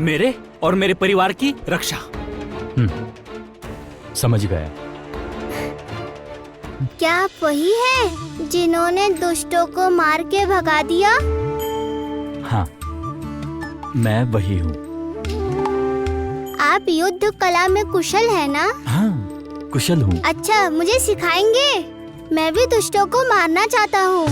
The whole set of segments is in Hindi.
मेरे और मेरे परिवार की रक्षा। समझ गया। क्या आप वही हैं जिन्होंने दुष्टों को मार के भगा दिया? हाँ, मैं वही हूँ। आप युद्ध कला में कुशल है ना? हाँ, कुशल हूँ। अच्छा, मुझे सिखाएंगे? मैं भी दुष्टों को मारना चाहता हूँ।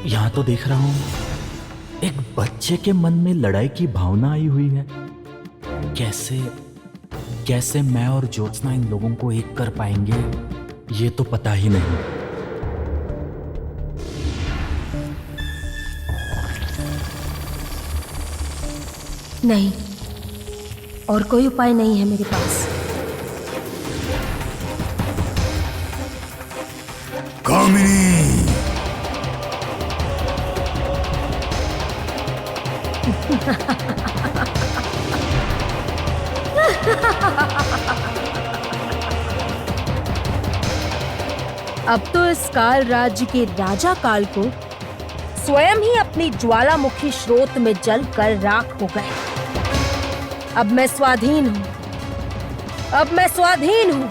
यहाँ तो देख रहा हूँ एक बच्चे के मन में लड़ाई की भावना आई हुई है। कैसे मैं और ज्योत्सना इन लोगों को एक कर पाएंगे, ये तो पता ही नहीं। नहीं, और कोई उपाय नहीं है मेरे पास। कामिनी, अब तो इस काल राज्य के राजा काल को स्वयं ही अपनी ज्वालामुखी स्रोत में जलकर राख हो गए। अब मैं स्वाधीन हूँ।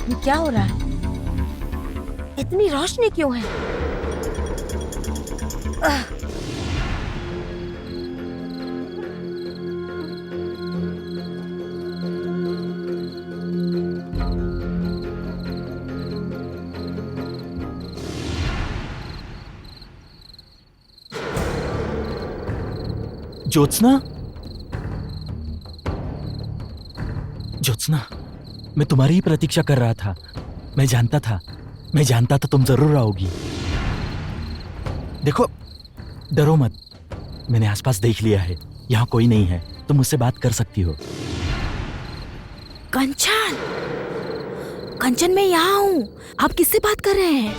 ये क्या हो रहा है? इतनी रोशनी क्यों है? ज्योत्सना, मैं तुम्हारी ही प्रतीक्षा कर रहा था। मैं जानता था तुम जरूर आओगी। देखो, डरो मत, मैंने आसपास देख लिया है, यहाँ कोई नहीं है, तुम मुझसे बात कर सकती हो। कंचन, मैं यहाँ हूँ। आप किससे बात कर रहे हैं?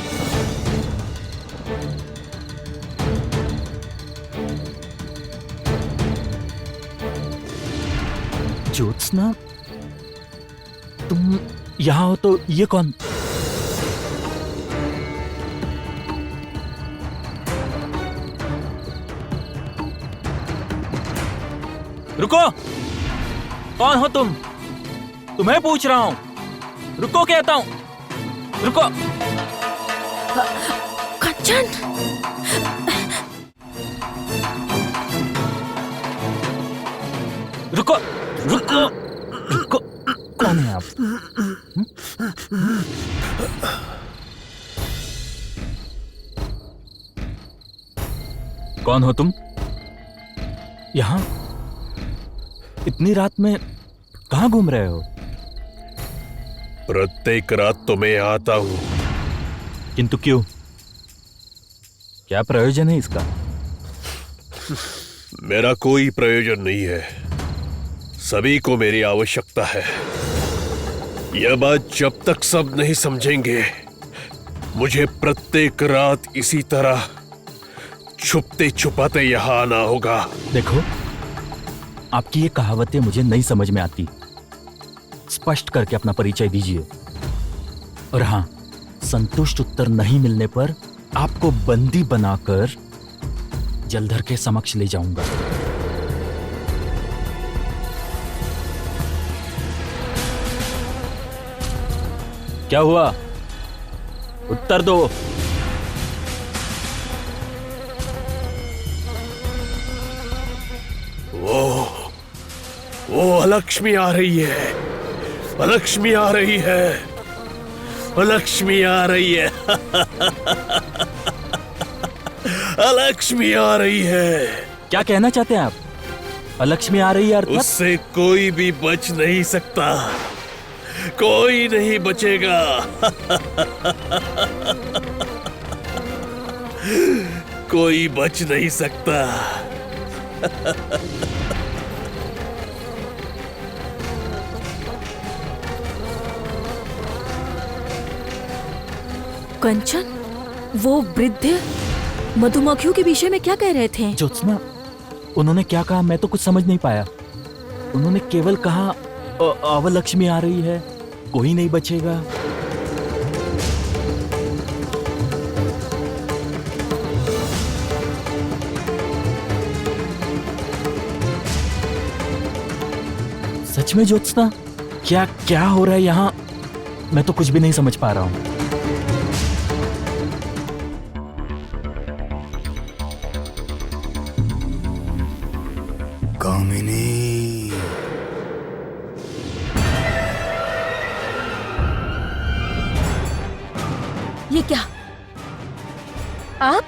ज्योत्सना, तुम यहाँ हो तो ये कौन? रुको, कौन हो तुम? तुम्हें पूछ रहा हूँ। रुको कहता हूँ, रुको। कंचन, रुको, रुको, रुको, कौन है आप? कौन हो तुम? यहाँ इतनी रात में कहाँ घूम रहे हो? प्रत्येक रात तो मैं आता हूँ। किंतु क्यों? क्या प्रयोजन है इसका? मेरा कोई प्रयोजन नहीं है। सभी को मेरी आवश्यकता है। यह बात जब तक सब नहीं समझेंगे, मुझे प्रत्येक रात इसी तरह छुपते छुपाते यहाँ आना होगा। देखो, आपकी ये कहावतें मुझे नहीं समझ में आती। स्पष्ट करके अपना परिचय दीजिए। और हाँ, संतुष्ट उत्तर नहीं मिलने पर आपको बंदी बनाकर जलधर के समक्ष ले जाऊंगा। क्या हुआ? उत्तर दो। वो अलक्ष्मी आ रही है। अलक्ष्मी आ रही है। अलक्ष्मी आ रही है। अलक्ष्मी आ रही है। क्या कहना चाहते हैं आप? अलक्ष्मी आ रही है अर्थात? उससे कोई भी बच नहीं सकता। कोई नहीं बचेगा। कोई बच नहीं सकता। कंचन, वो वृद्ध मधुमक्खियों के विषय में क्या कह रहे थे? ज्योत्सना, उन्होंने क्या कहा मैं तो कुछ समझ नहीं पाया। उन्होंने केवल कहा अवलक्ष्मी आ रही है, कोई नहीं बचेगा। सच में ज्योत्सना, क्या क्या हो रहा है यहाँ? मैं तो कुछ भी नहीं समझ पा रहा हूँ। कामिनी, ये क्या? आप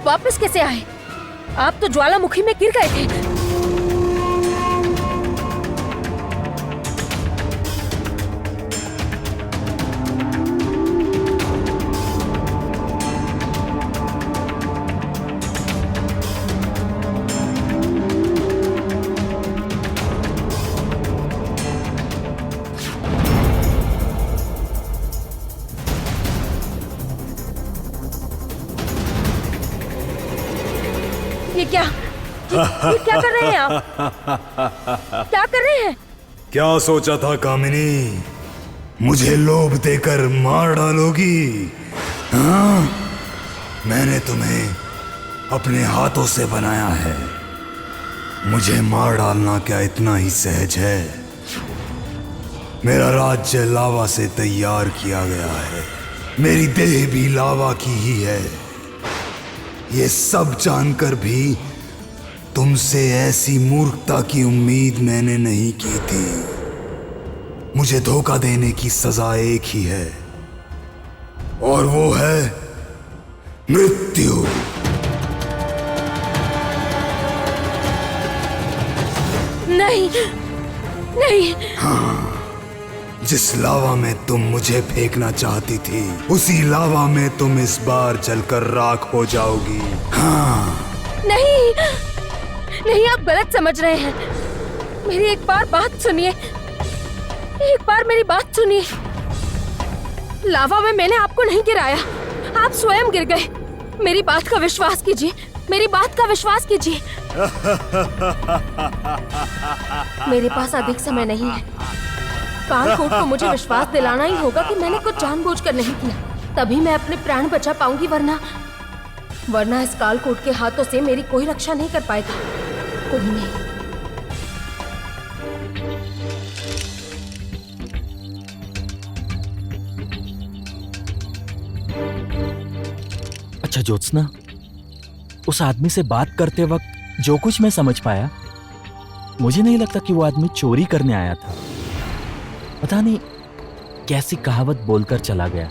वापस कैसे आए? आप तो ज्वालामुखी में गिर गए थे। ये क्या कर रहे हैं आप? क्या कर रहे हैं? क्या सोचा था कामिनी? मुझे लोभ देकर मार डालोगी? हाँ? मैंने तुम्हें अपने हाथों से बनाया है। मुझे मार डालना क्या इतना ही सहज है? मेरा राज्य लावा से तैयार किया गया है। मेरी देह भी लावा की ही है। ये सब जानकर भी तुमसे ऐसी मूर्खता की उम्मीद मैंने नहीं की थी। मुझे धोखा देने की सजा एक ही है, और वो है मृत्यु। नहीं, नहीं। हाँ, जिस लावा में तुम मुझे फेंकना चाहती थी, उसी लावा में तुम इस बार जलकर राख हो जाओगी। हाँ। नहीं, नहीं, आप गलत समझ रहे हैं। मेरी एक बार बात सुनिए। एक बार मेरी बात सुनिए। लावा में मैंने आपको नहीं गिराया, आप स्वयं गिर गए। मेरी बात का विश्वास कीजिए, मेरी बात का विश्वास कीजिए। मेरे पास अधिक समय नहीं है। कालकोट को मुझे विश्वास दिलाना ही होगा कि मैंने कुछ जानबूझकर नहीं किया, तभी मैं अपने प्राण बचा पाऊंगी, वरना इस कालकोट के हाथों से मेरी कोई रक्षा नहीं कर पाएगा। कोई नहीं। अच्छा ज्योत्सना, उस आदमी से बात करते वक्त जो कुछ मैं समझ पाया, मुझे नहीं लगता कि वो आदमी चोरी करने आया था। पता नहीं कैसी कहावत बोलकर चला गया।